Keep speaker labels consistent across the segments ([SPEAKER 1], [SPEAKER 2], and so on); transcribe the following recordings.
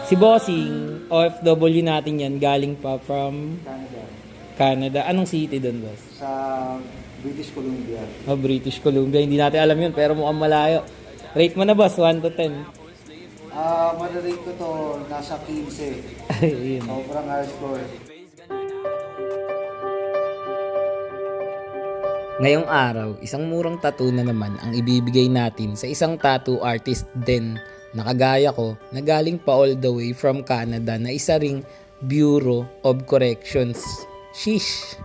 [SPEAKER 1] Si Bossing, OFW natin yan, galing pa from
[SPEAKER 2] Canada.
[SPEAKER 1] Canada. Anong city doon, boss?
[SPEAKER 2] Sa British Columbia.
[SPEAKER 1] Oh, British Columbia. Hindi natin alam yun, pero mukhang malayo. Rate mo na, boss, 1 to 10.
[SPEAKER 2] Madarate ko to nasa 15.
[SPEAKER 1] Ayun.
[SPEAKER 2] Sobrang high score.
[SPEAKER 1] Ngayong araw, isang murang tattoo na naman ang ibibigay natin sa isang tattoo artist din na kagaya ko na galing pa all the way from Canada na isa ring Bureau of Corrections. Sheesh!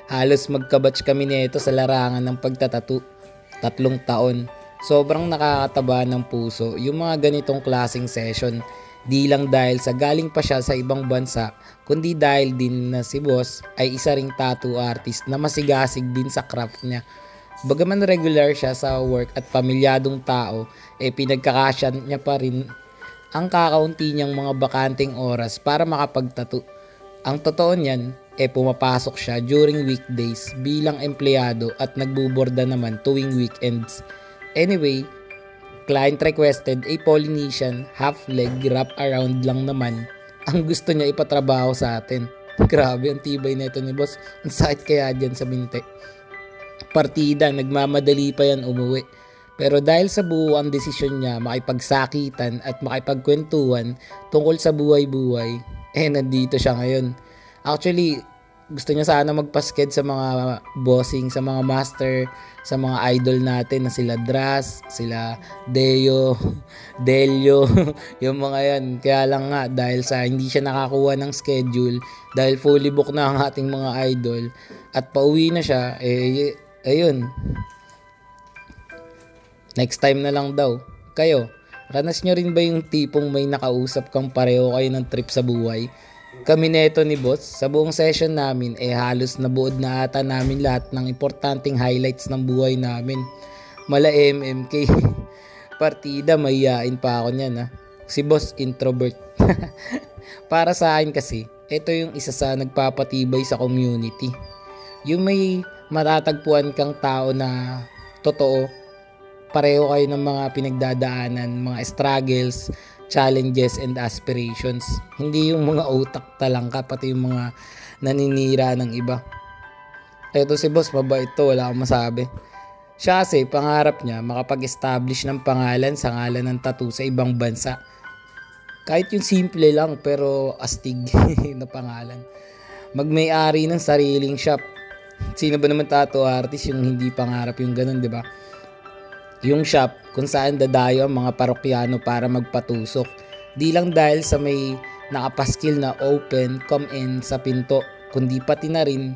[SPEAKER 1] Halos magkabatch kami nito sa larangan ng pagtatattoo. 3 taon. Sobrang nakakataba ng puso yung mga ganitong klaseng session. Di lang dahil sa galing pa siya sa ibang bansa, kundi dahil din na si boss ay isa ring tattoo artist na masigasig din sa craft niya. Bagaman regular siya sa work at pamilyadong tao, pinagkakasya niya pa rin ang kakaunti niyang mga bakanting oras para makapagtattoo. Ang totoo niyan, pumapasok siya during weekdays bilang empleyado at nagbuborda naman tuwing weekends. Anyway, client requested a Polynesian half-leg wrap around lang naman ang gusto niya ipatrabaho sa atin. Grabe, ang tibay na ito ni boss. Ang sakit kaya dyan sa binte. Partida, nagmamadali pa yan umuwi. Pero dahil sa buo ang desisyon niya makipagsakitan at makipagkwentuhan tungkol sa buhay-buhay, nandito siya ngayon. Actually, gusto niya sana magpasked sa mga bossing, sa mga master, sa mga idol natin na sila Dras, sila Deo, Delio, yung mga yan. Kaya lang nga, dahil sa hindi siya nakakuha ng schedule, dahil fully book na ang ating mga idol, at pauwi na siya, ayun. Next time na lang daw. Kayo, ranas nyo rin ba yung tipong may nakausap kang pareho kayo ng trip sa buhay? Kami neto ni boss, sa buong session namin halos nabuod na ata namin lahat ng importanteng highlights ng buhay namin. Mala MMK. Partida, mahihain pa ako niyan ha. Si boss introvert. Para sa akin kasi, ito yung isa sa nagpapatibay sa community. Yung may matatagpuan kang tao na totoo, pareho kayo ng mga pinagdadaanan, mga struggles, challenges and aspirations. Hindi yung mga utak talangka, pati yung mga naninira ng iba. Ito si boss, mabait to, wala akong masabi. Siya kasi, pangarap niya makapag-establish ng pangalan sa ngalan ng tattoo sa ibang bansa. Kahit yung simple lang pero astig na pangalan. Magmay-ari ng sariling shop. Sino ba naman tattoo artist yung hindi pangarap yung ganun, di ba? Yung shop kung saan dadayo ang mga parokyano para magpatusok. Di lang dahil sa may nakapaskil na open, come in sa pinto, kundi pati na rin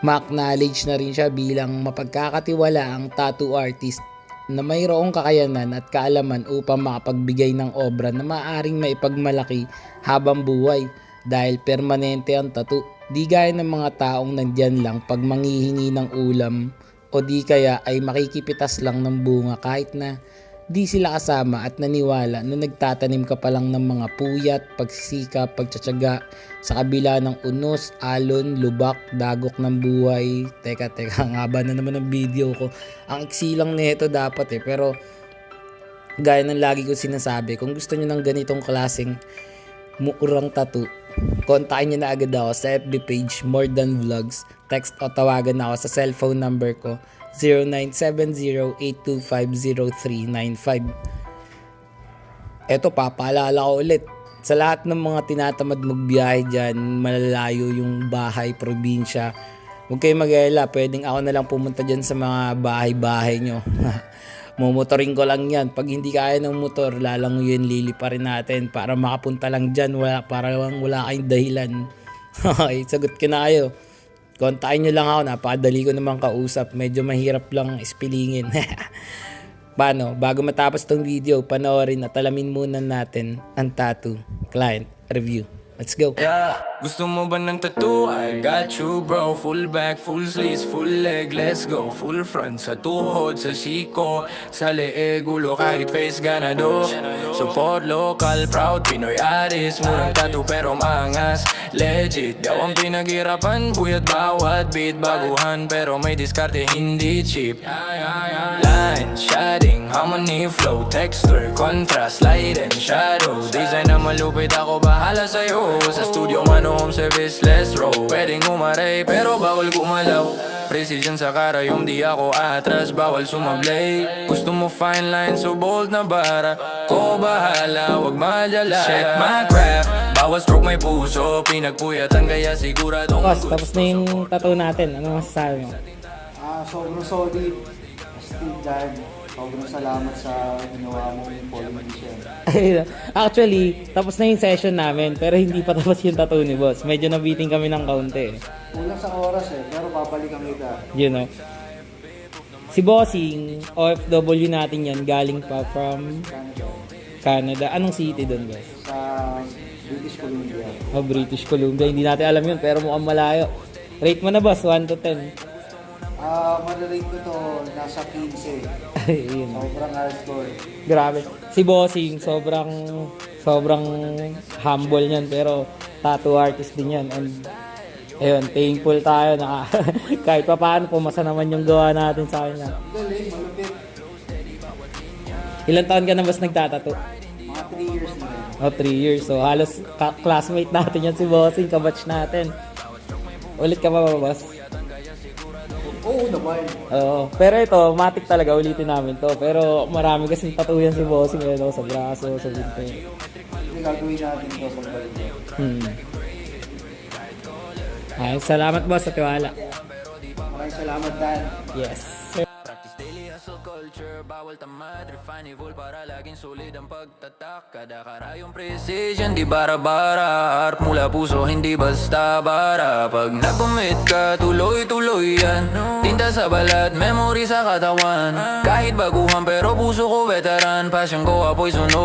[SPEAKER 1] ma-acknowledge na rin siya bilang mapagkakatiwala ang tattoo artist na mayroong kakayanan at kaalaman upang makapagbigay ng obra na maaaring maipagmalaki habang buhay dahil permanente ang tattoo. Di gaya ng mga taong nandyan lang pag manghihingi ng ulam o di kaya ay makikipitas lang ng bunga kahit na di sila kasama at naniwala na nagtatanim ka pa lang ng mga puyat, pagsisikap, pagtsatsaga sa kabila ng unos, alon, lubak, dagok ng buhay. Teka, ang haba na naman ng video ko. Ang iksi lang nito dapat pero gaya ng lagi ko sinasabi, kung gusto niyo ng ganitong klaseng murang tattoo, kontakin niyo na agad ako sa FB page More Than Vlogs. Text o tawagan ako sa cellphone number ko 0970-825-0395. Eto, papaalala ko ulit. Sa lahat ng mga tinatamad magbiyahe dyan, malalayo yung bahay, probinsya, huwag kayo mag-alala. Pwedeng ako na lang pumunta dyan sa mga bahay-bahay nyo. Mumotorin ko lang yan. Pag hindi kaya ng motor, lalanguyin, lilipa rin natin para makapunta lang dyan. Para wala kayong dahilan. Okay, sagot ko na kayo. Kontakin nyo lang ako, napakadali ko naman kausap. Medyo mahirap lang ispilingin. Paano? Bago matapos tong video, panoorin at alamin muna natin ang tattoo client review. Let's go.
[SPEAKER 3] Yeah, gusto mo ba ng tattoo? I got you bro. Full back, full sleeves, full leg, let's go. Full front, sa tuhod, sa siko, sa leeg, ulo, kahit face ganado. Support local, proud Pinoy artist. Murang tattoo pero maangas, legit. Daw ang pinaghirapan, buyat bawat beat. Baguhan pero may diskarte, hindi cheap. Line, shading, harmony, flow, texture, contrast, light and shadow. Design na malupit ako bahala sa'yo. Sa studio man o home service, let's roll. Pwedeng umaray pero bawal gumalaw. Precision sa karayom, di ako atras, bawal sumablay. Gusto mo fine line, so bold na bara. Ko bahala, wag madyala. Check my craft, bawal stroke may puso. Pinagpuyatan kaya siguradong
[SPEAKER 1] Boss, tapos na yung tattoo natin. Ano masasabi mo?
[SPEAKER 2] Sobrang solid. Steve Jan, sobrang salamat sa ginawa mong pollination.
[SPEAKER 1] Actually, tapos na yung session namin, pero hindi pa tapos yung tattoo ni boss. Medyo nabiting kami ng kaunti.
[SPEAKER 2] Kulang sa oras pero babalikan kita.
[SPEAKER 1] You know. Si Bossing, OFW natin yan, galing pa from Canada. Anong city doon, boss?
[SPEAKER 2] Sa British Columbia.
[SPEAKER 1] British Columbia. Hindi natin alam yun, pero mukhang malayo. Rate mo na, boss, 1 to 10.
[SPEAKER 2] Malarate ko to nasa 15.
[SPEAKER 1] Ayun.
[SPEAKER 2] Sobrang hardcore.
[SPEAKER 1] Grabe. Si Bossing, sobrang humble niyan, pero tattoo artist din yan. And ayun, thankful tayo na kahit pa paano pumasa naman yung gawa natin sa kanya.
[SPEAKER 2] Galing, malupit.
[SPEAKER 1] Ilang taon ka na mas nagtatato?
[SPEAKER 2] Mga 3 years na rin.
[SPEAKER 1] 3 years. So halos classmate natin yan si Bossing, kabatch natin. Ulit ka pa ba, boss?
[SPEAKER 2] Oo naman.
[SPEAKER 1] Oo. Pero ito, matik talaga, ulitin namin to. Pero marami kasing tattoo yan si Bossing, sa braso, sa binti.
[SPEAKER 2] Hindi gagawin natin to pagbalik ko.
[SPEAKER 1] Ay, salamat boss sa tiwala.
[SPEAKER 2] Maraming salamat, Dan.
[SPEAKER 1] Yes.
[SPEAKER 3] Practice daily hustle culture, bawal tamad, refine, evolve para laging solid ang pagtatak. Kada karayong precision, di bara-bara. Art mula puso, hindi basta bara. Pag nag-commit ka, tuloy-tuloy yan. Tinta sa balat, memory sa katawan. Kahit baguhan pero puso ko veteran. Passion ko apoy sunog.